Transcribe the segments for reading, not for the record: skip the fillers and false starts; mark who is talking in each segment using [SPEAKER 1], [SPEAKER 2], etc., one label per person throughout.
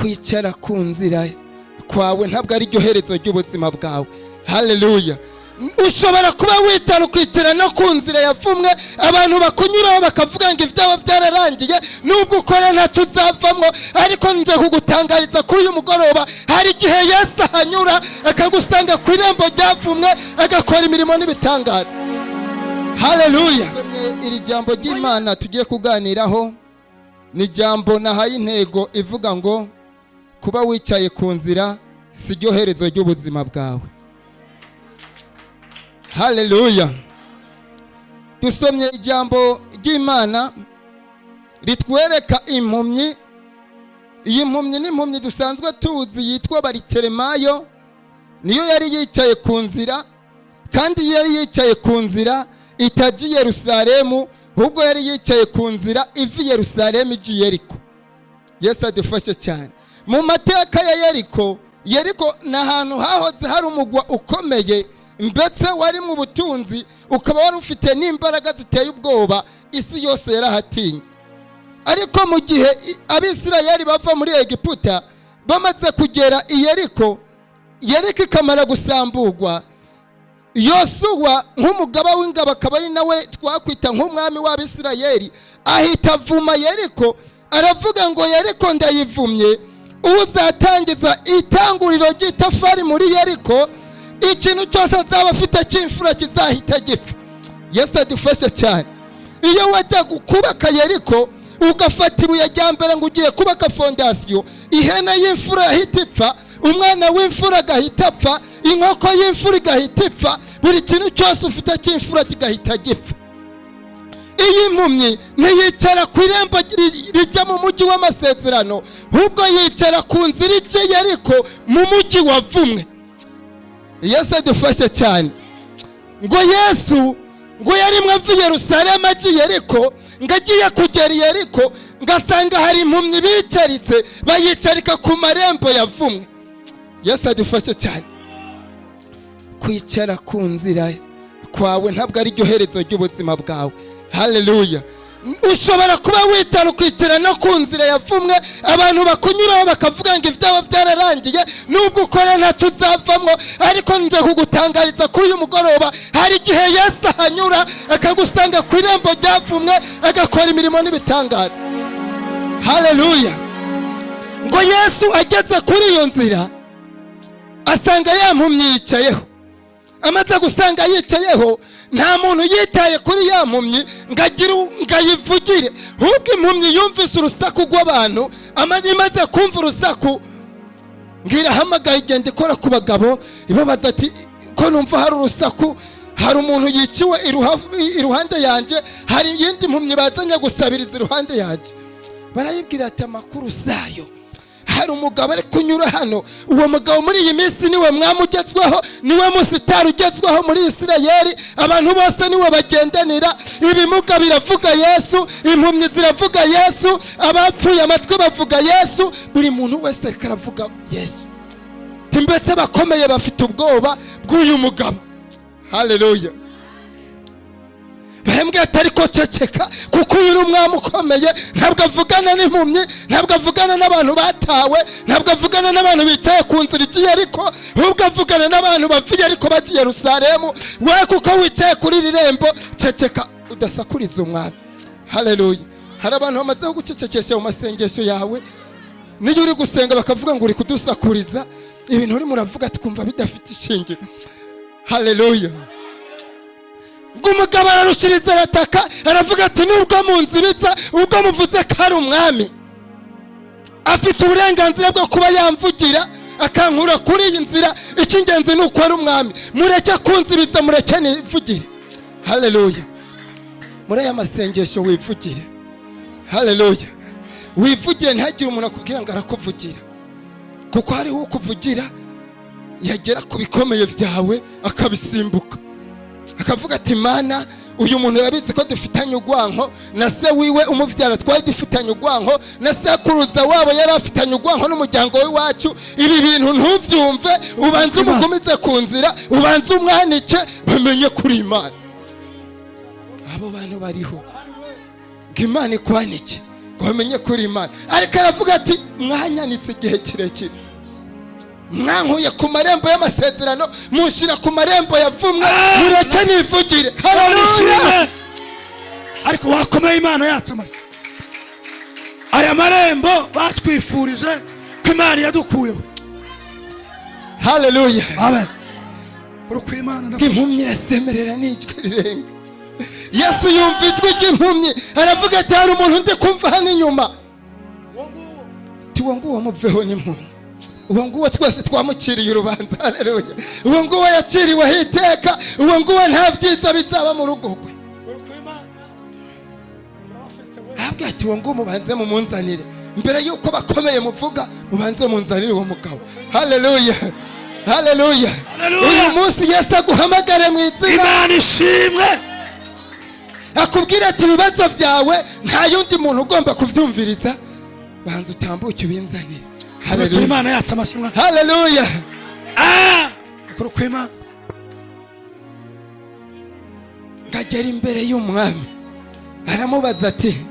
[SPEAKER 1] kwicara ku nzira kwawe ntabwo ari ryo herezo ry'ubuzima bwawe. Haleluya. Ushobora kuba wicara ukicara no ku nzira yavumwe, abantu bakunyuraho bakavuga ngo ibyawe byararangiye, nubwo ukora ntacyo uzavamo, ariko nje kugutangariza ko uyu mugoroba hari igihe Yesu ahanyura akagusanga ku irembo ryavumwe agakora imirimo n'ibitangaza. Haleluya. Iri jambo ry'Imana tugiye kuganiraho ni jambo nahaye intego ivuga ngo kuba wicaye ku nzira si ryo herezo ry'ubuzima bwawe. Haleluya. Dusomye ijambo ry'Imana ritwereka impumyi. Iyi mpumyi ni impumyi dusanzwe tuzi yitwa Baritimayo, niyo yari yicaye ku nzira, kandi yari yicaye ku nzira itagiye Yerusalemu, ahubwo yari yicaye ku nzira ivi Yerusalemu iji Yeriko. Yesu adufashe cyane. Mu mateka ya Yeriko ni ahantu hahoze hari umugwa ukomeye, mbese wari mu butunzi, ukaba wari ufite n'imbaraga ziteye ubwoba, isi yose yarahatinye. Ariko mu gihe Abisirayeli bava muri Egiputa bamaze kugera i Yeriko ikamara gusamburwa, Yosuwa nk'umugaba w'ingabo akaba ari nawe twakwita nk'umwami w'Abisirayeli, ahita avuma Yeriko, aravuga ngo Yeriko ndayivumye, uzatangiza itanguriro ry'itafari muri Yeriko, ikintu cyose azaba afite cy'imfura kizahita gipfa. Yesu adufashe cyane. Iyo wajya kubaka Yeriko ugafata ibuye rya mbere ngo ugiye kubaka fondasiyo, ihene y'imfura yahita ipfa, umwana w'imfura agahita apfa, inkoko y'imfura igahita ipfa, buri kintu cyose ufite cy'imfura kigahita gipfa. Iyi mpumyi ntiyicara ku irembo rijya mu mujyi w'amasezerano, ahubwo yicara ku nzira ijya Yeriko mu mujyi wavumwe. Yesu adufashe cyane. Ngo Yesu ngo yari mwavi Yerusalemu agiye Yeriko, ngo agiye kugera Yeriko ngasanga hari impumyi bicaritse, bayicarika ku marembo yavumwe. Yesu adufashe cyane. Kwicara ku nzira kwawe ntabwo ari ryo herezo ry'ubuzima bwawe. Haleluya. Ushobora kuba wicara ukicara no ku nzira yavumwe, abantu bakunyuraho bakavuga ngo ibyawe byararangiye, nubwo ukora ntacyo uzavamo, ariko nje kugutangariza ko uyu mugoroba hari igihe Yesu ahanyura akagusanga ku irembo ryavumwe agakora imirimo n'ibitangaza. Haleluya. Ngo Yesu ageze kuri iyo nzira asanga ya mpumyi yicayeho. Amaze gusanga yicayeho, nta muntu yitaye kuri ya mpumyi ngo ayivugire, ahubwo impumyi yumvise urusaku rw'abantu, imaze kumva urusaku ngo irahamagaye igenda ikora ku bagabo ibabaza ati ko numva hari urusaku, hari umuntu yiciwe iruhande yanjye, hari iyindi mpumyi bazanye gusabiriza iruhande yanjye. Barayibwira ati amakuru sayo, hari umugabo ari kunyura hano, uwo mugabo muri iyi minsi niwe mwami ugezweho, niwe musitari ugezweho muri Isirayeli, abantu bose niwe bagendanira, ibimuga biravuga Yesu, impumyi ziravuga Yesu, abapfuye amatwi bavuga Yesu, buri muntu wese ariko aravuga Yesu. Timbetse bakomeye bafite ubwoba bw'uyu mugabo. Haleluya. Bahembwe atari ko ceceka, kuko uyu ni umwami ukomeye, ntabwo avugana n'impumyi, ntabwo avugana n'abantu batawe, ntabwo avugana n'abantu bicaye ku nzira igiye Yeriko, ahubwo avugana n'abantu bavuye ariko bagiye Yerusalemu. We kuko wicaye kuri iri rembo, ceceka udasakuriza umwami. Haleluya. Hari abantu bamaze gucecekesha mu masengesho yawe, niyo uri gusenga bakavuga ngo uri kudusakuriza, ibintu uri muravuga twumva bidafite ishingiro. Haleluya. Ngo umugabo ararushiriza arataka, aravuga ati nubwo munziritsa, ubwo muvuze ko ari umwami, afite uburenganzira bwo kuba yamvugira akankura kuri iyi nzira, icy'ingenzi ni uko ari umwami, mureke kunzibiza, mureke nivugire. Haleluya. Muri aya masengesho wivugire. Haleluya. Wivugire, ntihagire umuntu akubwira ngo arakuvugira, kuko hariho ukuvugira yagera ku bikomeye byawe akabisimbuka, akavuga ati Mana, uyu muntu urabizi ko dufitanye ugwanko, na se wiwe umuvyara twari dufitanye ugwanko, na sekuruza wabo yari afitanye ugwanko n'umuryango w'iwacu. Ibi bintu ntuvyumve, ubanze umugumize ku nzira, ubanze umwanike, bamenye kuri Imana. Abo bantu bariho ngo Imana ikwanike, ngo bamenye kuri Imana. Ariko aravuga ati mwanyanitse igihe kirekire, mwankuye ku marembo y'amasezerano munshyira ku marembo yavumwe, mureke nivugire. Haleluya.
[SPEAKER 2] Ariko wakomeye Imana yacu amashyi. Aya marembo batwifurije ko Imana yadukuyeho.
[SPEAKER 1] Haleluya.
[SPEAKER 2] Amen. Uruko Imana
[SPEAKER 1] impumyi irasemerera n'ijwi rirenga. Yesu yumva ijwi ry'impumyi aravuga ati hari umuntu ndi kumva hano inyuma. Uwo nguwo muveho n'impumyi, uwo nguwo twese twamukiriye urubanza. Haleluya. Uwo nguwo yaciriweho iteka, uwo nguwo nta byiza bizaba mu rugo rwe. Abwira ati uwo nguwo mubanze mumunzanire, mbere yuko bakomeye muvuga mubanze munzanire uwo mugabo. Haleluya. Haleluya. Uyu munsi Yesu aguhamagare mu izina.
[SPEAKER 2] Imana ishimwe.
[SPEAKER 1] Akubwira ati ibibazo byawe nta yundi muntu ugomba kuvyumviriza, banza utambuke ubinzanire.
[SPEAKER 2] Haleluya. Imana yacu amashimwe.
[SPEAKER 1] Haleluya.
[SPEAKER 2] Uruko Imana
[SPEAKER 1] ngagera imbere y'umwami aramubaza ati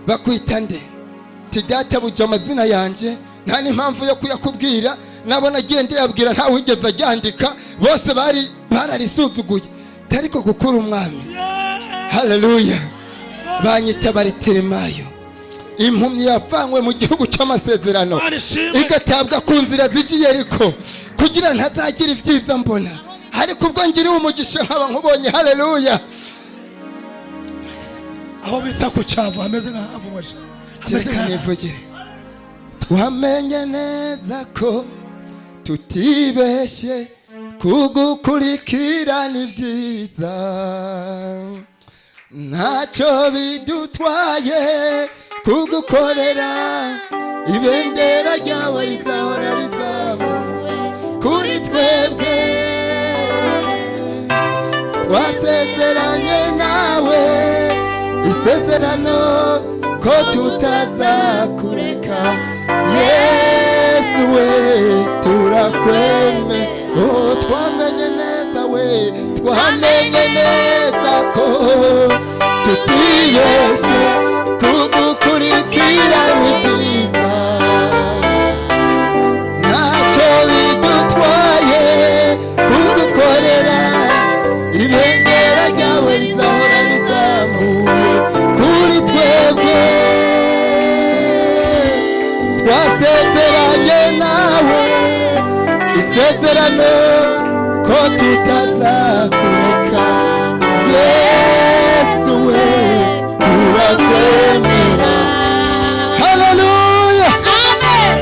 [SPEAKER 1] bakwita nde? Ati databuja amazina yanje nta n'impamvu yo kuyakubwira, nabona agende yabwira nta wigeze aryandika, bose bararisuzuguye, ariko gukura umwami. Haleluya. Banyita Baritimayo, impumyi yavanywe mu gihugu cy'amasezerano igatabwa ku nzira zigiye Yeriko kugira ntazagira ibyiza mbona, ariko ubwo ngiriwe umugisha nkaba nkubonye. Haleluya.
[SPEAKER 2] aho bita ku cyavu hameze nk'ahavubaje, hameze
[SPEAKER 1] nk'ivugire. Twamenye neza ko tutibeshye kugukurikira ni byiza, ntacyo bidutwaye kugukorera, ibendera ryawe rizahora rizamuwe kuri twebwe. Twasezeranye nawe isezerano ko tutazakureka. Yesu we turakweme. Oh, twamenye neza we, twamenye neza ko tutibeshye kugukurikira ni byiza, ntacyo bidutwaye kugukorera, ibendera ryawe rizahora rizamuwe kuri twebwe. Twasezeranye nawe isezerano ko tutazakureka. Yesu we turakwemera. Haleluya.
[SPEAKER 3] Amen.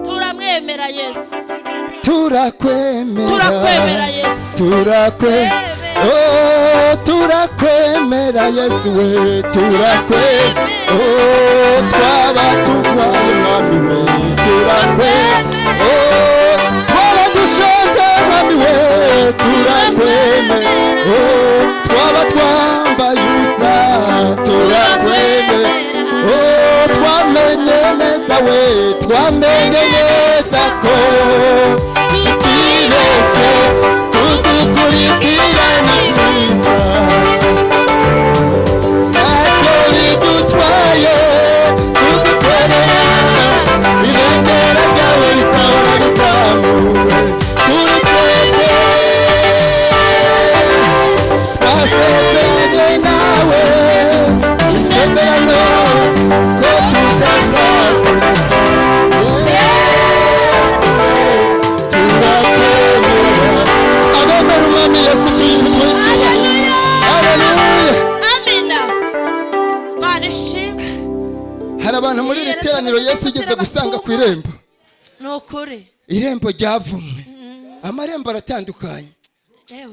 [SPEAKER 3] Turamwemera Yesu.
[SPEAKER 1] Turakwemera
[SPEAKER 3] Yesu.
[SPEAKER 1] Turakwemera Yesu we turakwemera. Twaba turwaye mwami we turakwemera. Twaba dushonje mwami we turakwemera. Twaba twambaye ubusa turakwemera. Twamenye neza we, twamenye neza ko tutibeshye kugukurikira ni byiza, ntacyo bidutwaye kugukorera, ibendera ryawe rizahora rizamuwe kuri twebwe. Twasezeranye nawe isezerano ko tutazakureka. Abemera umwami Yesu Kristo. Haleluya.
[SPEAKER 3] Amina. Bwana ishimwe.
[SPEAKER 1] Hari abantu muri iri teraniro Yesu yigeze gusanga ku irembo.
[SPEAKER 3] Nukuri.
[SPEAKER 1] Irembo ryavumwe. Amarembo aratandukanye.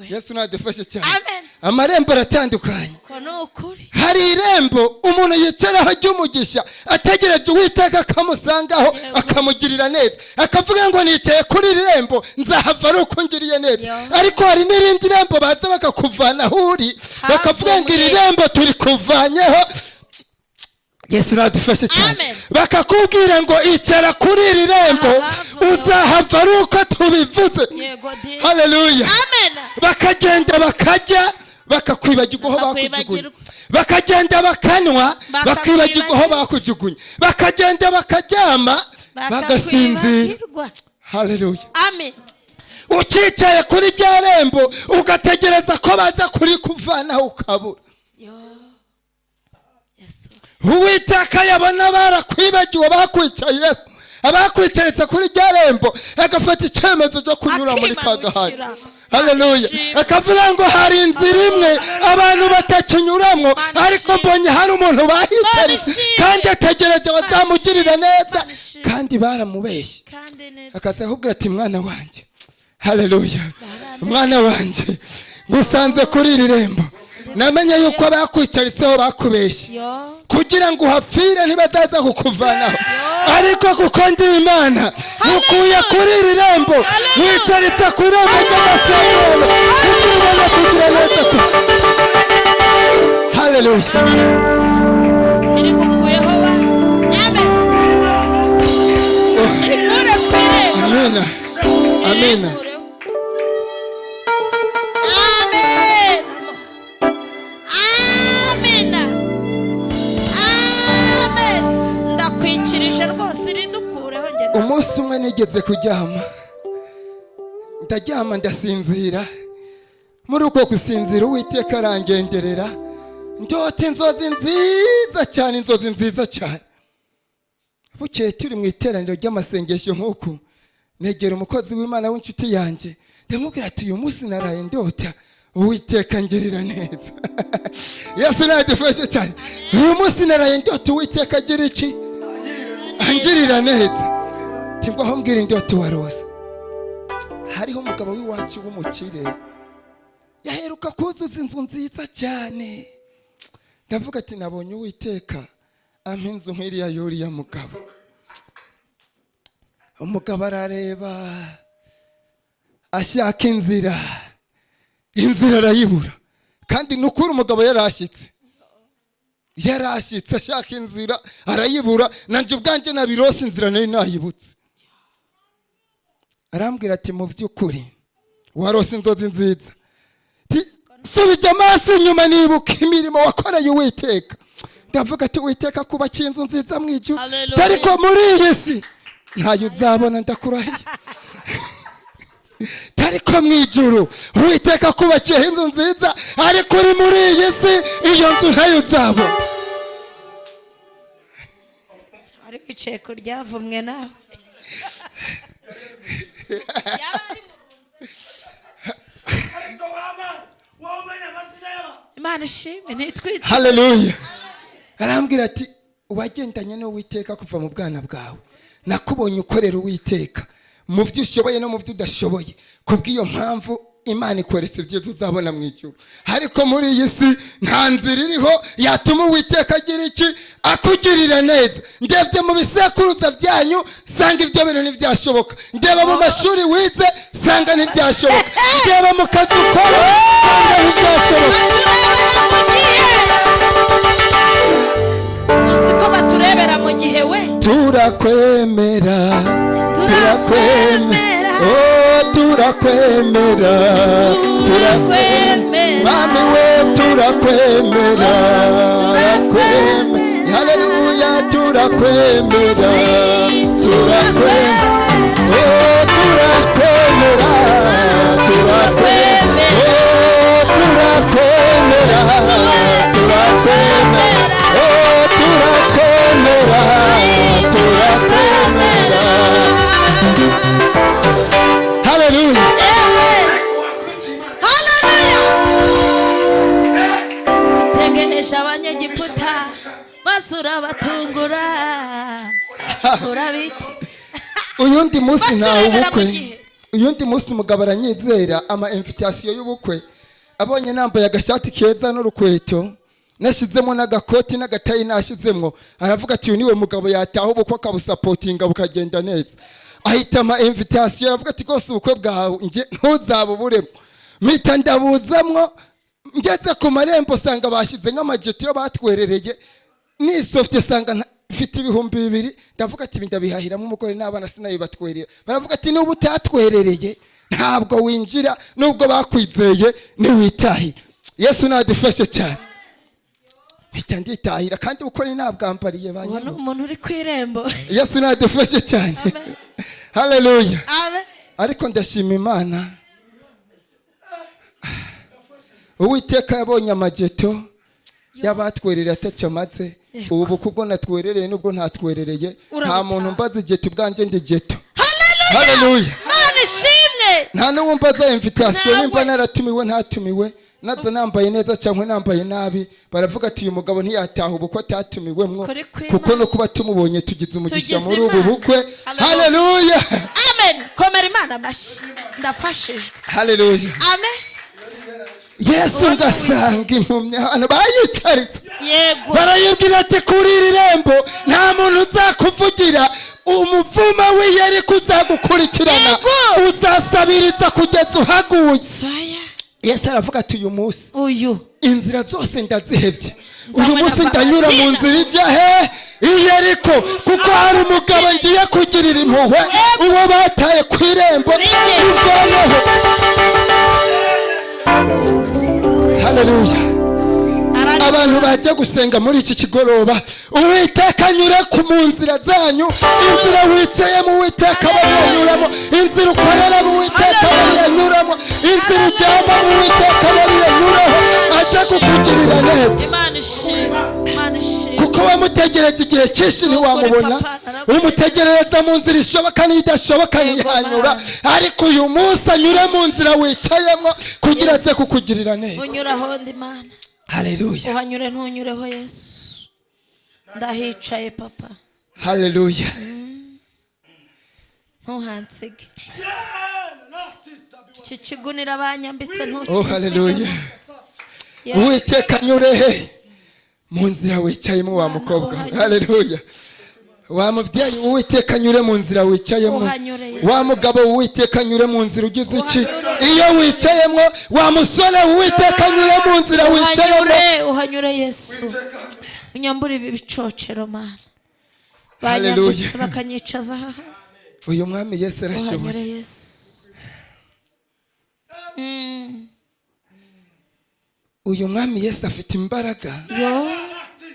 [SPEAKER 1] Yesu nadufashe cyane.
[SPEAKER 3] Amen.
[SPEAKER 1] Amarembo aratandukanye.
[SPEAKER 3] Ko nukuri.
[SPEAKER 1] Hari irembo umuntu yicaraho ry'umugisha ategereje Uwiteka akamusangaho akamugirira neza, akavuga ngo nicaye kuri iri rembo nzahava ari uko ngiriye neza. Ariko hari n'irindi rembo baza bakakuvana aho uri bakavuga ngo iri rembo turi kuvanyeho. Yesu nadufashe cyane. Bakakubwira ngo icara kuri iri rembo uzahava ari uko tubivuze. Haleluya.
[SPEAKER 3] Amen.
[SPEAKER 1] Bakagenda bakajya bakakwibagirwa aho bakujugunye, bakagenda bakanywa bakibagirwa aho bakujugunye, bakagenda bakaryama bagasinzira. Haleluya.
[SPEAKER 3] Amen.
[SPEAKER 1] Ukicaye kuri rya rembo ugategereza ko baza kuri kuvanaho ukabura. Uwiteka yabona barakwibagiwe bakwicaye, abakwicaritse kuri rya rembo agafata icyemezo cyo kunyura muri kagahari. Haleluya. Akavuga ngo hari inzira imwe abantu batakinyuramo, ariko mbonye hari umuntu bahicaritse kandi ategereje bazamugirira neza, kandi baramubeshye. Akaza ahubwo ati mwana wanjye, haleluya, mwana wanjye ngusanze kuri iri rembo, namenye yuko bakwicaritseho bakubeshye kugira ngo uhapfire ntibazaza kukuvanaho, ariko kuko ndi Imana ngukuye kuri iri rembo, wicaritse ku rembo ry'amasezerano kugira neza ku. Haleluya. Amina. Amina. Umunsi umwe nigeze kuryama, ndaryama ndasinzira. Muri uko gusinzira Uwiteka arangenderera, ndota inzozi nziza cyane, inzozi nziza cyane. Bukeye turi mu iteraniro ry'amasengesho nk'uku, negera umukozi w'Imana w'inshuti yanjye, ndamubwira ati uyu munsi naraye ndota Uwiteka ngirira neza. Yesu nadufashe cyane. Uyu munsi naraye ndota Uwiteka agira iki? Angirira neza. Ngo aho mbwira indoto warose. Hariho umugabo w'iwacu w'umukire, yaheruka kuzuza inzu nziza cyane. Ndavuga ati nabonye Uwiteka ampa inzu nk'iriya y'uriya mugabo. Umugabo arareba ashaka inzira arayibura, kandi nukuri umugabo yarashyitse ashaka inzira arayibura, nanjye ubwanjye nabirose inzira nayo nayibutse. Arambwira ati mu by'ukuri warose inzozi nziza, subijya amaso inyuma nibuka imirimo wakoreye Uwiteka. Ndavuga ati Uwiteka kubakiye inzu nziza mu ijuru, ariko muri iyi si ntayo uzabona, ndakurahiye. Ariko mu ijuru Uwiteka kubakiye inzu nziza, ariko uri muri iyi si iyo nzu ntayo uzabona.
[SPEAKER 3] Ari bicaye ku ryavumwe nawe. Imana ishimwe ntitwite.
[SPEAKER 1] Haleluya. Arambwira ati uwagendanye n'Uwiteka kuva mu bwana bwawe, nakubonye ukorera Uwiteka mu byo ushoboye no mu byo udashoboye, kubw'iyo mpamvu Imana ikweretse ibyiza uzabona mu ijuru. Ariko muri iyi si nta nzira iriho yatuma Uwiteka agira iki? Akugirira neza. Ndebye mu bisekuruza byanyu sanga ibyo bintu ntibyashoboka, ndeba mu mashuri wize sanga ntibyashoboka, ndeba mu kazi ukora sanga ntibyashoboka.
[SPEAKER 3] Usiko baturebera mu gihe we
[SPEAKER 1] turakwemera, turakwemera, oh turakwemera, turakwemera, mami we turakwemera, turakwemera. Haleluya, turakwemera, turakwemera, oh turakwemera, turakwemera, oh turakwemera, turakwemera, oh turakwemera, turakwemera. Haleluya.
[SPEAKER 3] tegeneje abanyegiputa basura batungura urabite.
[SPEAKER 1] Uyundi munsi nawe ubukwe, uyundi munsi umugabo aranyizera ama invitation y'ubukwe, abonye nambaye agashati keza n'urukweto, nashizemo n'agakoti n'agatayi nashizemo, aravuga ati uyu niwe mugabo yataho ubukwe akabusapotinga bukagenda neza. Ahita ama invitation aravuga ati rwose ubukwe bwawe nje ntuzabuburemo. Mpita ndabuzamwo, ngeze ku marembo sanga bashize nk'amajeti yo batwerereye, ni soft sanga mfite 2,000. Ndavuga ati ndabihahiramo umugore n'abana sinayibatwerera. Baravuga ati n'ubu utatwerereye ntabwo winjira, nubwo bakwizeye ni witahi. Yesu nadufashe cyane. Mpita nditahira kandi uko ni nabwambariye
[SPEAKER 3] uwo ni
[SPEAKER 1] banyana.
[SPEAKER 3] umuntu uri ku irembo.
[SPEAKER 1] Yesu nadufashe cyane.
[SPEAKER 3] Amen.
[SPEAKER 1] Haleluya.
[SPEAKER 3] Amen.
[SPEAKER 1] Ariko ndashima Imana. Uwiteka yabonye amajeto y'abatwerereye atacamaze. Ubu kubwo natwerereye nubwo ntatwerereye nta muntu mbaza ijeto ubwanje ndi jeto. Haleluya.
[SPEAKER 3] Mana ishimwe.
[SPEAKER 1] Nta n'uwumbaza invitation nimba naratumiwe ntatumiwe. Naza nambaye neza cyangwa nambaye nabi baravuga ati uyu mugabo ntiyataha ubukwe atatumiwemwo kuko no kuba tumubonye tugize umugisha muri ubu bukwe. Haleluya.
[SPEAKER 3] Amen. Komera Imana amashyi. Ndafashijwe.
[SPEAKER 1] Haleluya.
[SPEAKER 3] Amen.
[SPEAKER 1] Yesu ngasanga impumyi hano bayicaritse.
[SPEAKER 3] Yego.
[SPEAKER 1] Barayibwira ati kuri iri rembo nta muntu uzakuvugira, umuvuma we yari kuzagukurikirana, uzasabiriza kugeza uhaguye. Yesu aravuga ati uyu munsi inzira zose ndazihevye, uyu munsi ndanyura mu nzira ijya he Iyeriko, kuko hari umugabo ngiye kugirira impuhwe uwo bataye ku irembo uzoneho. Haleluya. Abantu bajya gusenga muri iki kigoroba, Uwiteka anyure ku mu nzira zanyu, inzira wicayemo Uwiteka bariyanyuramo, inzira ukoreramo Uwiteka bariyanyuramo, inzira ujyamo Uwiteka bariyanyuraho, aje kukugirira neza.
[SPEAKER 3] Imana ishimwe.
[SPEAKER 1] Kuko wamutegereje igihe cyinshi ntiwamubona, umutegerereza mu nzira ishoboka n'idashoboka ntiyanyura, ariko uyu munsi anyure mu nzira wicayemo kugira aze kukugirira neza.
[SPEAKER 3] Unyuraho ndi Mana.
[SPEAKER 1] Haleluya.
[SPEAKER 3] Uhanyure ntunyureho Yesu. Ndahicaye papa.
[SPEAKER 1] Haleluya.
[SPEAKER 3] Ntuhansige. Kikigunira abanyambitse ntukise.
[SPEAKER 1] Oh haleluya. Uwiteka anyurehe mu nzira wicayemo wa mukobwa. Haleluya. Wa mubyeyi Uwiteka anyure mu nzira wicayemo, wa mugabo Uwiteka anyure mu nzira ugize iki iyo wicayemo, wa musore Uwiteka anyure mu nzira wicayemo.
[SPEAKER 3] Uhanyure Yesu. Unyambure ibi bicocero Mana. Banyambitse bakanyicaza aha.
[SPEAKER 1] Uyu mwami Yesu arashoboye.
[SPEAKER 3] Uhanyure Yesu.
[SPEAKER 1] Uyu mwami Yesu afite imbaraga.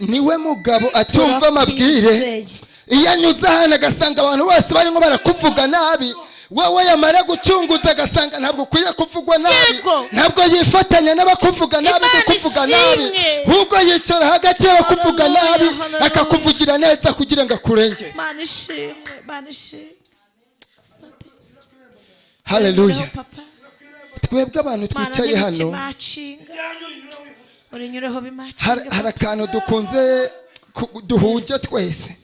[SPEAKER 1] Niwe mugabo atumva amabwire. Iyo anyuze ahantu agasanga abantu bose barimo barakuvuga nabi, wowe yamara gucunguza agasanga ntabwo ukwiye kuvugwa nabi, ntabwo yifatanya n'abakuvuga nabi kuvuga nabi, ahubwo yicara hagati y'abakuvuga nabi akakuvugira neza kugira ngo akurengere.
[SPEAKER 3] Mana ishimwe, Mana ishimwe.
[SPEAKER 1] Haleluya. Twebwe abantu twicaye hano hari akantu dukunze duhuje twese.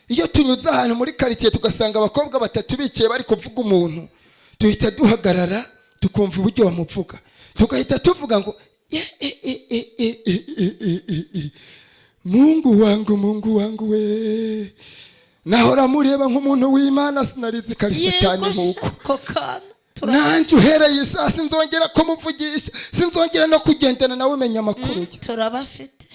[SPEAKER 1] Iyo tunyuze ahantu muri quartier tugasanga abakobwa batatu bicaye bari kuvuga umuntu, duhita duhagarara tukumva uburyo bamuvuga, tugahita tuvuga ngo Mungu wangu we, nahora mureba nk'umuntu w'Imana sinarizi kari satani nkuko. Nanjye uhereye isaa sinzongera kumuvugisha, sinzongera no kugendana nawe umenya amakuru ye.
[SPEAKER 3] Turabafite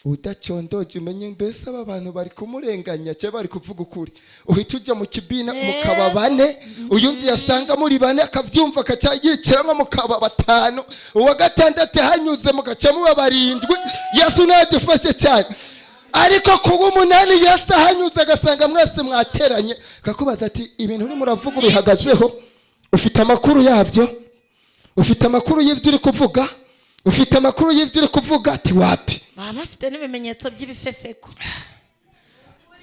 [SPEAKER 1] udacondoje umenye mbese aba bantu bari kumurenganya cyangwa bari kuvuga ukuri. Uhita ujya mu kibina mukaba bane, uyundi yasanga muri bane akavyumva akacyayicira nko mukaba batanu, uwa gatandatu hanyuze mugaca muba barindwi. Yesu nadufashe cyane. Ariko kuba umunani Yesu hanyuze agasanga mwese mwateranye, akakubaza ati ibintu uri muravuga bihagazeho, ufite amakuru yavyo, ufite amakuru y'ivyo uri kuvuga, ufite amakuru y'ivyo uri kuvuga? Ati wapi?
[SPEAKER 3] Baba afite n'ibimenyetso by'ibifefeko.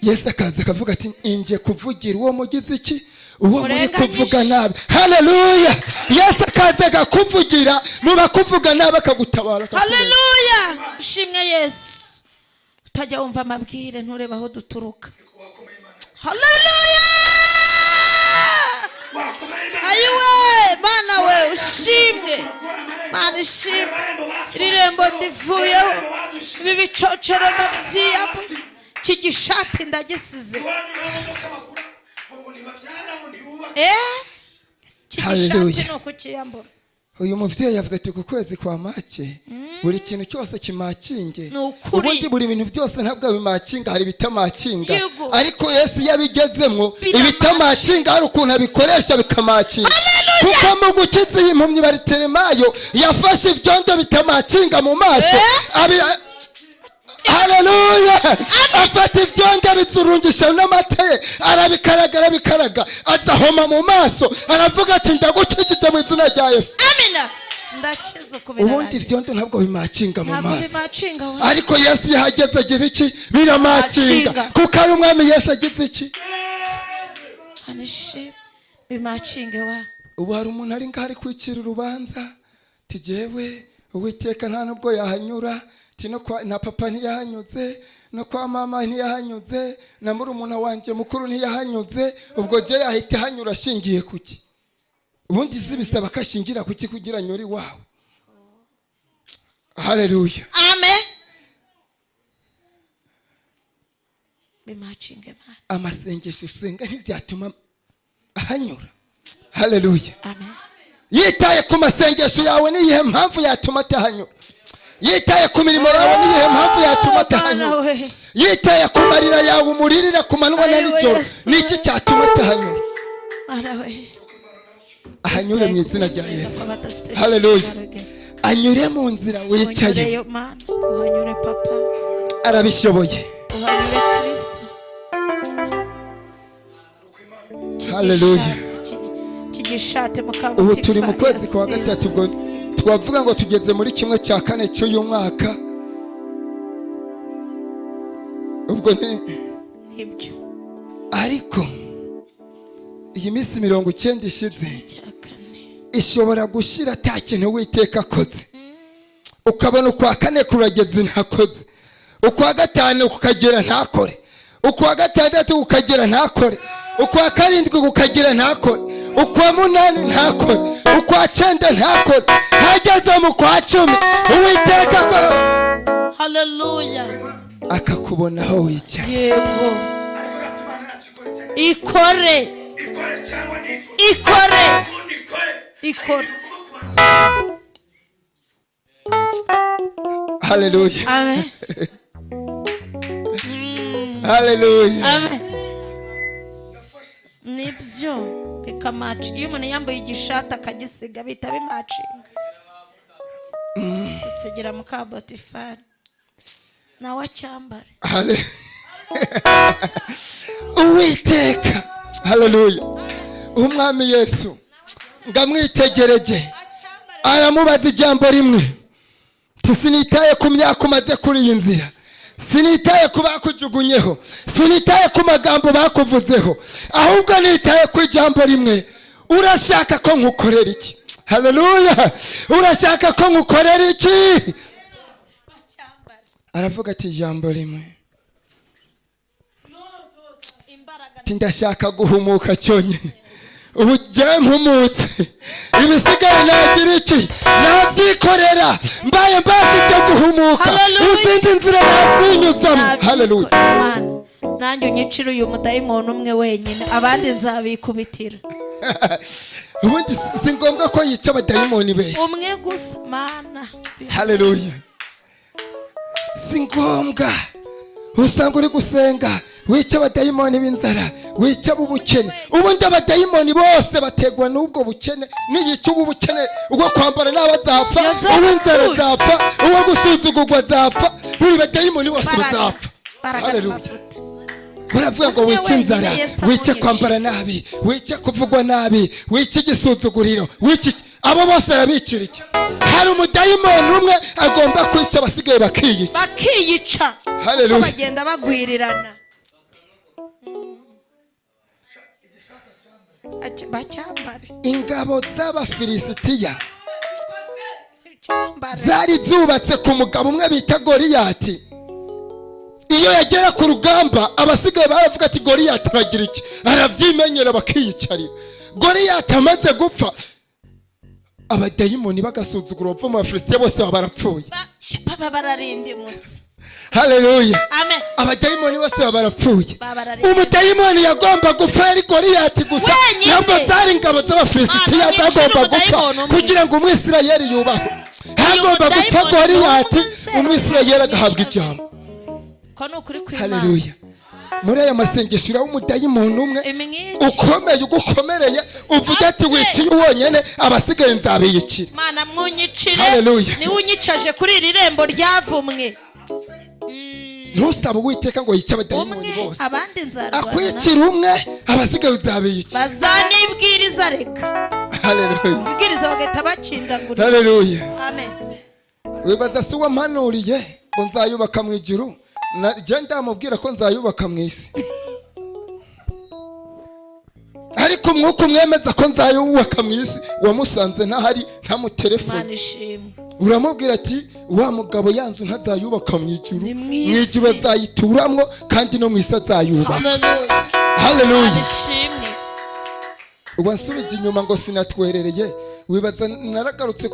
[SPEAKER 1] Yesu akaza akavuga ati inje kuvugira uwo mugize iki, uwo muri kuvuga nabi. Haleluya. Yesu akaza akakuvugira mu bakuvuga nabi akagutabara.
[SPEAKER 3] Haleluya. Ushimwe Yesu. Utajya wumva amabwire ntureba aho duturuka. Haleluya. Ayiwe Mana we ushimwe, Mana ishimwe. Irembo ndivuyeho, ibi bicocero ndabyiyamo, iki gishati ndagisize. Iki gishati ni ukukiyambura.
[SPEAKER 1] uyu muvyeyi yavuze ati ku kwezi kwa make buri kintu cyose kimakinge.
[SPEAKER 3] Ni ukuri.
[SPEAKER 1] Ubundi buri bintu byose ntabwo bimakinga, hari bitamakinga.
[SPEAKER 3] Yego.
[SPEAKER 1] Ariko Yesu yabigezemwo ibitamakinga hari ukuntu abikoresha bikamakinga. Kuko mu gukiza iyi mpumyi Baritimayo yafashe ivyondo bitamakinga mu maso. Haleluya! Afata ivyondo bizurungisha n'amate arabikaraga azahoma mu maso aravuga ati ndagukijije mu izina rya Yesu.
[SPEAKER 3] Amina. Ndakiza kubera.
[SPEAKER 1] Ubundi ivyondo ntabwo bimakinga mu
[SPEAKER 3] Ntabwo
[SPEAKER 1] maso.
[SPEAKER 3] bimacinga we.
[SPEAKER 1] Ariko Yesu yahageze agira iki? Biramakinga. Kuko ari umwami Yesu agize iki?
[SPEAKER 3] Anishi bimacinge wa.
[SPEAKER 1] Ubu hari umuntu ari ngari kwicira urubanza ati jewe Uwiteka nta nubwo yahanyura, tino kwa na papa ntiyahanyuze, no kwa mama ntiyahanyuze, na murumuna wanje mukuru ntiyahanyuze, ubwo je yahita hanyura ashingiye kuki? Ubundi zibisaba kashingira kuki kugira nyuri wawe. Haleluya.
[SPEAKER 3] Amen. Bimacinge man.
[SPEAKER 1] Amasengesho usenga ntibyatuma ahanyura. Haleluya.
[SPEAKER 3] Amen.
[SPEAKER 1] Yitaye ku masengesho yawe niyihe mpamvu yatuma atahanyura. Yitaye ku mirimo yawe niyihe mpamvu yatuma atahanyura. Yitaye ku marira yawe umuririra ku manywa na nijoro niki cyatuma atahanyura. Ahanyure mu izina rya Yesu. Haleluya. Anyure mu nzira wicaye.
[SPEAKER 3] Uhanyure papa.
[SPEAKER 1] Arabishoboye.
[SPEAKER 3] Uhanyure Kristo.
[SPEAKER 1] Haleluya.
[SPEAKER 3] Kigishate mukabuti.
[SPEAKER 1] Ubu turi mu kwezi kwa gatatu ubwo twavuga ngo tugeze muri kimwe cya kane cy'uyu mwaka. Ubwo
[SPEAKER 3] nibyo.
[SPEAKER 1] Ariko iyi minsi 90 ishize ishobora gushira ata kintu Uwiteka akoze. Ukabona ukwa kane kurageze ntakoze, ukwa gatanu ukagera ntakore, ukwa gatandatu ukagera ntakore, ukwa karindwi ukagera ntakore, ukwa munani ntakore, ukwa cyenda ntakore, hageze mu kwa 10 Uwiteka akora.
[SPEAKER 3] Haleluya.
[SPEAKER 1] Akakubona aho wicaye.
[SPEAKER 3] Yego. Ikore.
[SPEAKER 1] Haleluya.
[SPEAKER 3] Amen.
[SPEAKER 1] Haleluya.
[SPEAKER 3] Amen. Nibyo bikamaci. Iyo umuntu yambaye igishata akagisiga bita bimacinga. Isigira mu kabotifari nawe acyambare.
[SPEAKER 1] Uwiteka. Haleluya. Umwami Yesu ngamwitegereje aramubaza ijambo rimwe, sinitaye ku myaka umaze kuri iyi nzira, sinitaye ku bakujugunyeho, sinitaye ku magambo bakuvuzeho, ahubwo nitaye ku ijambo rimwe. Urashaka ko nkukorera iki? Haleluya. Urashaka ko nkukorera iki? Aravuga ati ijambo rimwe, ndashaka guhumuka cyonyine. Ubu jye mpumutse, ibisigaye nagira iki? Navyikorera mbaye mbashije guhumuka, izindi nzira nazinyuzamo. Haleluya.
[SPEAKER 3] Nanjye unyicira uyu mudayimoni umwe wenyine, abandi nzabikubitira.
[SPEAKER 1] Ubundi si ngombwa ko yica abadayimoni benshi,
[SPEAKER 3] umwe gusa mana.
[SPEAKER 1] Haleluya. Si ngombwa usanga uri gusenga wica abadayimoni b'inzara, wica ab'ubukene. Ubundi abadayimoni bose bategwa n'ubwo bukene. Niyica ubukene ubwo kwambara n'abazapfa, uw'inzara zapfa, uwo gusuzugurwa zapfa, buri badayimoni bose bazapfa. Haleluya. Baravuga ngo wica inzara, wica kwambara nabi, wica kuvugwa nabi, wica igisuzuguriro, wica abo bose arabicira iki? Hari umudayimoni umwe agomba kwica abasigaye bakiyica.
[SPEAKER 3] Haleluya. Bagenda bagwirirana. Bacyambare.
[SPEAKER 1] Ingabo z'Abafilisitiya zari zubatse ku mugabo umwe bita Goliyati. Iyo yagera ku rugamba abasigaye baravuga ati Goliyati aragira iki? Aravyimenyera bakiyicarira. Goliyati amaze gupfa, abadayimoni bagasuzugura upfa mu Bafilisitiya bose barapfuye.
[SPEAKER 3] Baba bararindimutse.
[SPEAKER 1] haleluya.
[SPEAKER 3] amen
[SPEAKER 1] Abadayimoni bose baba barapfuye.
[SPEAKER 3] Babarariye.
[SPEAKER 1] Umudayimoni yagomba gupfa yari Goliyati gusa,
[SPEAKER 3] Wenyine.
[SPEAKER 1] ntabwo zari ingabo z'Abafilisitiya
[SPEAKER 3] Mana,
[SPEAKER 1] zagomba
[SPEAKER 3] nyinshi
[SPEAKER 1] gupfa
[SPEAKER 3] n'umudayimoni umwe.
[SPEAKER 1] kugira ngo Umwisirayeli yubaho. Hagomba gupfa
[SPEAKER 3] mudayimoni
[SPEAKER 1] Goliyati,
[SPEAKER 3] umwe,
[SPEAKER 1] Umwisirayeli agahabwa ijambo.
[SPEAKER 3] ko ni ukuri kw'Imana.
[SPEAKER 1] Haleluya. Muri aya masengesho uraho umudayimoni umwe
[SPEAKER 3] Imyinshi.
[SPEAKER 1] ukomeye ugukomereye uvuga ati wiciye wonyene abasigaye nzabiyikira.
[SPEAKER 3] Mana mwunyicire.
[SPEAKER 1] Haleluya.
[SPEAKER 3] Niwe unyicaje kuri iri rembo ryavumwe.
[SPEAKER 1] Ntusabe Uwiteka ngo yice abadayimoni
[SPEAKER 3] Umwe
[SPEAKER 1] bose.
[SPEAKER 3] abandi nzarwana.
[SPEAKER 1] Akwicira umwe abasigaye uzabiyikira.
[SPEAKER 3] Bazanibwiriza reka.
[SPEAKER 1] Haleluya.
[SPEAKER 3] Ibwiriza bagahita bakindagura.
[SPEAKER 1] Haleluya.
[SPEAKER 3] Amen.
[SPEAKER 1] Wibaza se wampanuriye ngo nzayubaka mu ijuru, je ndamubwira ko nzayubaka mu isi, ariko umwuka umwemeza ko nzayubaka mu isi wamusanze ntahari ntamutelefone.
[SPEAKER 3] Mana ishimwe.
[SPEAKER 1] Uramubwira ati wa mugabo yanzu ntazayubaka mu ijuru,
[SPEAKER 3] Ni
[SPEAKER 1] mu
[SPEAKER 3] mw'isi.
[SPEAKER 1] ijuru azayituramwo kandi no mu isi azayubaka.
[SPEAKER 3] Haleluya.
[SPEAKER 1] Haleluya.
[SPEAKER 3] Mana ishimwe.
[SPEAKER 1] Wansubije inyuma ngo sinatwerereye, wibaza naragarutse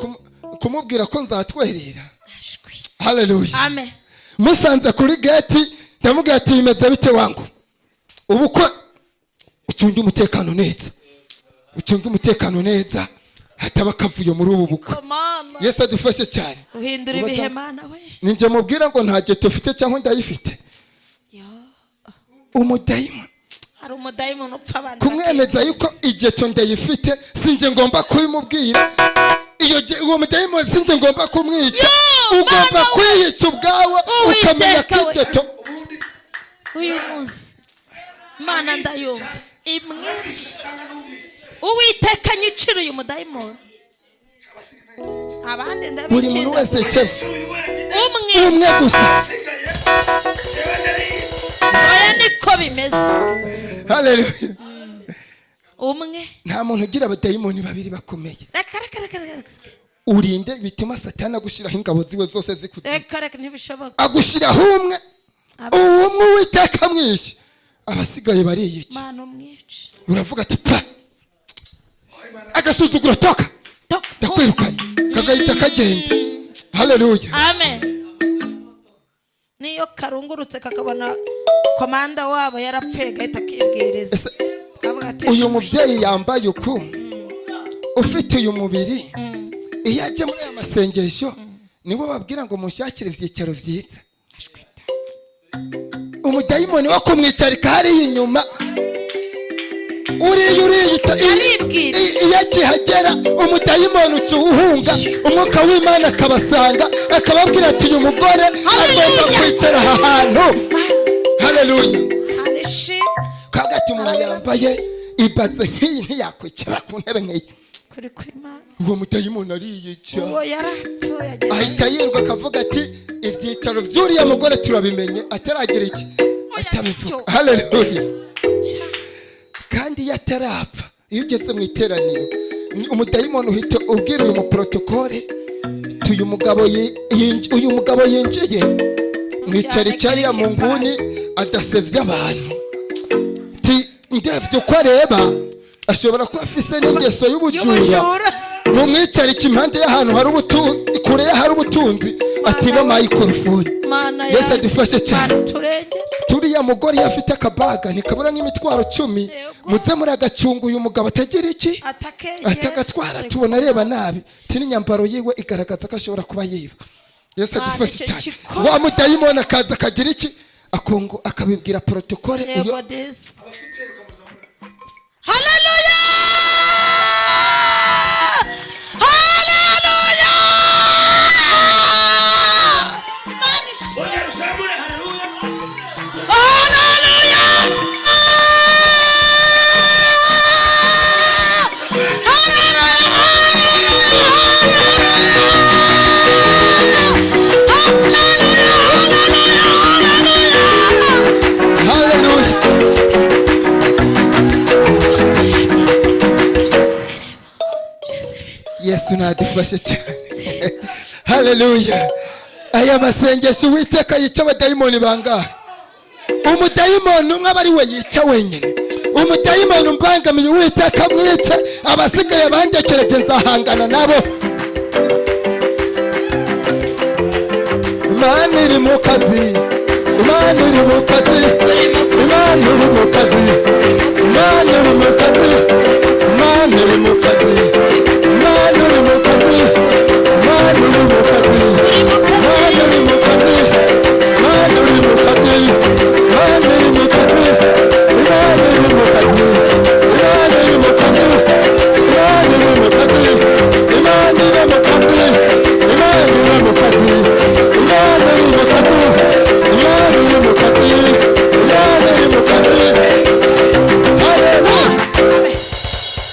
[SPEAKER 1] kumubwira ko nzatwerera.
[SPEAKER 3] Ashwi.
[SPEAKER 1] Haleluya.
[SPEAKER 3] Amen.
[SPEAKER 1] Musanze kuri geti ndamubwira ati bimeze bite wangu, ubukwe ucunge umutekano neza, ucunge umutekano neza hataba akavuyo muri ubu bukwe.
[SPEAKER 3] Komana.
[SPEAKER 1] Yesu adufashe cyane.
[SPEAKER 3] Uhindura ibihe Mana we.
[SPEAKER 1] Ninjye mubwira ngo nta geto ufite cyangwa ndayifite.
[SPEAKER 3] Yo.
[SPEAKER 1] Umudayimoni
[SPEAKER 3] Hari umudayimoni upfa abantu.
[SPEAKER 1] kumwemeza yuko igeto ndayifite, sinjye ngomba kubimubwira. Uwo mudayimoni sinjye ngomba kumwica, ugomba kwiyica ubwawe ukamenya ko igeto.
[SPEAKER 3] Uyu munsi Mana ndayumva imwinshi. Uwiteka nyicira uyu mudayimoni. Abandi
[SPEAKER 1] Buri muntu
[SPEAKER 3] ndabicira.
[SPEAKER 1] wese cebe
[SPEAKER 3] Umwe.
[SPEAKER 1] umwe gusa.
[SPEAKER 3] Oya niko bimeze.
[SPEAKER 1] Haleluya.
[SPEAKER 3] Umwe.
[SPEAKER 1] Nta muntu ugira abadayimoni babiri bakomeye.
[SPEAKER 3] Reka reka reka reka.
[SPEAKER 1] Urinde bituma Satani agushyiraho ingabo ziwe zose zikuze,
[SPEAKER 3] Reka reka ntibishoboka.
[SPEAKER 1] agushyiraho umwe, uwo umwe Uwiteka mwishe, abasigaye bariyica.
[SPEAKER 3] Mana umwici.
[SPEAKER 1] Uravuga ati pfa, agasuzuguro toka ndakwirukanye kagahita kagenda. Haleluya.
[SPEAKER 3] Amen. Niyo karungurutse kakabona komanda wabo yarapfuye gahita kibwiriza.
[SPEAKER 1] Ese
[SPEAKER 3] Kavuga ati
[SPEAKER 1] uyu mubyeyi yambaye uku ufite uyu mubiri, iyo ajya muri aya masengesho nibo babwira ngo mushakire ibyicaro byiza. Umudayimoni wo kumwicarika hariya inyuma uriyica. Iyo akihagera umudayimoni uca uwuhunga, umwuka w'Imana akabasanga akababwira ati uyu mugore agomba kwicara aha hantu. Haleluya. Kagati umuntu yambaye ibaze nk'iyi ntiyakwicara ku ntebe nk'iyi.
[SPEAKER 3] kuri kw'Imana.
[SPEAKER 1] Uwo mudayimoni ariyica,
[SPEAKER 3] Uwo yarapfuye
[SPEAKER 1] ahita yiruka akavuga ati ibyicaro by'uriya mugore turabimenye, ataragira iki atabivuga. Haleluya. Kandi iyo atarapfa, iyo ugeze mu iteraniro umudayimoni uhita ubwira uyu muprotokole uyu mugabo yinjiye mwicari cyariya mu nguni adasebya abantu. Ndevye uko areba ashobora kuba afise n'ingeso y'ubujura. Mumwicarike impande y'ahantu hari ubutunzi, kure hari ubutunzi, atiba microphone. Yesu adufashe cyane. Turiya mugore yafite akabaga ntikabura nk'imitwaro 10, muze muri agacunga uyu mugabo atagira iki atagatwara, tubona areba nabi, n'inyambaro yiwe igaragaza ko ashobora kuba yiba. Yesu adufashe cyane. Wa mudayimoni akaza akagira iki akongo akabibwira protokole uyo.
[SPEAKER 3] Haleluya! Haleluya!
[SPEAKER 1] Yesu nadufashe cyane. Haleluya. Aya masengesho Uwiteka yica abadayimoni bangahe? Umudayimoni umwe aba ari we yica wenyine. Umudayimoni mbangamiye Uwiteka mwice, abasigaye bandekereje nzahangana nabo. Imana iri mu kazi. Imana iri mu kazi, Imana iri mu kazi, Imana iri mu kazi, Imana iri mu kazi, Imana iri mu kazi, Imana iri mu kazi, Imana iri mu kazi, Imana iri mu kazi, Imana iri mu kazi, Imana iri mu kazi, Imana iri mu kazi, Imana iri mu kazi, Imana iri mu kazi, Imana iri mu kazi, Imana iri mu kazi, Imana iri mu kazi, Imana iri mu kazi. Haleluya.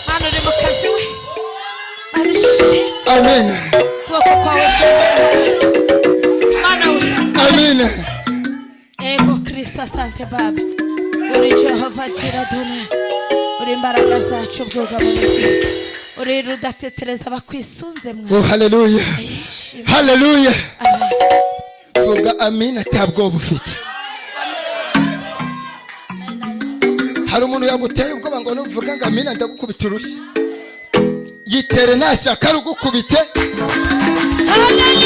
[SPEAKER 3] Mana uri mu kazi we. Arishimye.
[SPEAKER 1] Amen.
[SPEAKER 3] Kuboko kwawe. Mana we.
[SPEAKER 1] Amen.
[SPEAKER 3] Ego Kristo, asante Baba. Uri Jehova Jiradona. Uri imbaraga zacu ubwugamo buzima. Uri rudatetereza bakwisunze mwa.
[SPEAKER 1] Oh, haleluya.
[SPEAKER 3] Ayishimye.
[SPEAKER 1] Haleluya.
[SPEAKER 3] Amen.
[SPEAKER 1] Vuga amen atabwoba ufite. Hari umuntu yaguteye ubwoba ngo nuvuga ngo amen ndagukubita urushyi. Yitere nashaka rugukubite.
[SPEAKER 3] Haleluya.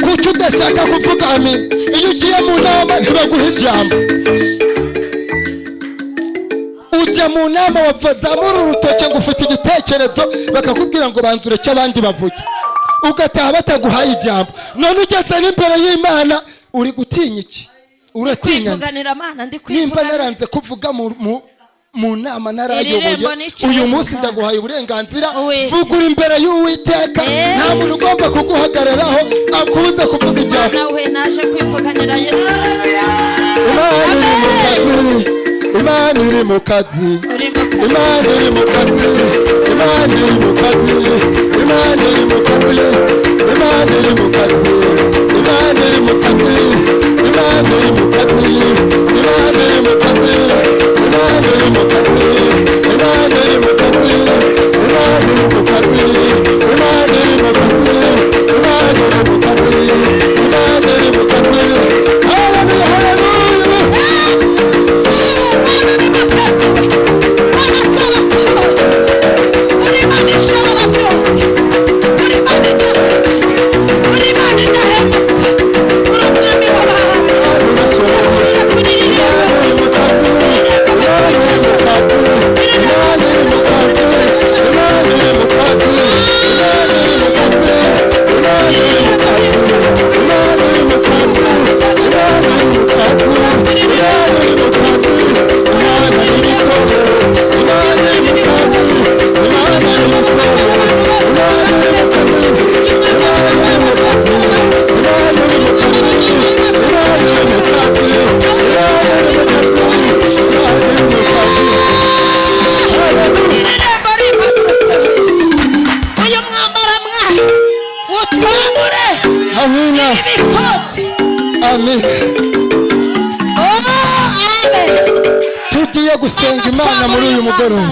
[SPEAKER 3] Kuki udashaka kuvuga amen? Iyo ugiye mu nama ntibaguha ijambo. Ujya mu nama wazamura urutoke ngo ufite igitekerezo bakakubwira ngo banza ureke abandi bavuge, ugataha bataguhaye ijambo. None ugeze n'imbere y'Imana uri gutinya iki? Uratinya Kwivuganira Mana ndi
[SPEAKER 1] nimba
[SPEAKER 3] kwivuganira.
[SPEAKER 1] naranze kuvuga mu nama narayoboye, uyu munsi ndaguhaye uburenganzira. Vuga uri imbere y'Uwiteka, nta muntu ugomba kuguhagararaho akubuza kuvuga ijambo.
[SPEAKER 3] Nawe naje kwivuganira Yesu.
[SPEAKER 1] Imana iri mu kazi,
[SPEAKER 3] Uri mu kazi.
[SPEAKER 1] Imana iri mu kazi, Imana iri mu kazi, Imana iri mu kazi, Imana iri mu kazi, Imana iri mu kazi, Imana iri mu kazi, Imana iri mu kazi, Imana iri mu kazi, Imana iri mu kazi, Imana iri mu kazi, Imana iri mu kazi, Imana iri mu kazi, Imana iri mu kazi. Haleluya, haleluya. Amen. Tugiye gusenga Imana muri uyu mugoroba.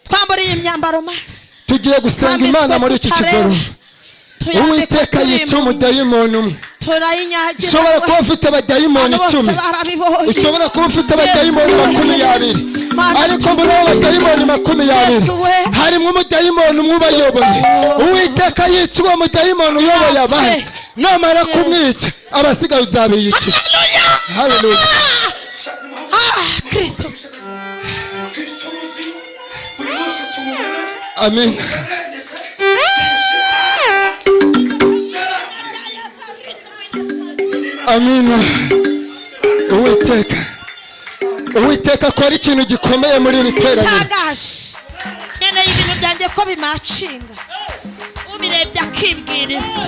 [SPEAKER 3] Twambariye imyambaro Mana.
[SPEAKER 1] Tugiye gusenga Imana muri iki kigoro. Uwiteka yica umudayimoni umwe.
[SPEAKER 3] Turayinyagira.
[SPEAKER 1] Ushobora kuba ufite abadayimoni 10. Ushobora kuba ufite abadayimoni 20. Ariko muri abo badayimoni 20 harimo umudayimoni umwe ubayoboye. Uwiteka yica uwo mudayimoni uyoboye abandi. Namara kumwica abasigaye uzabiyica. Haleluya.
[SPEAKER 3] Kristo.
[SPEAKER 1] Amen. Amina. Uwiteka akora ikintu gikomeye muri iri teraniro.
[SPEAKER 3] Tangaje. Nene ibintu byanjye ko bimacinga. Ubirebye akibwiriza.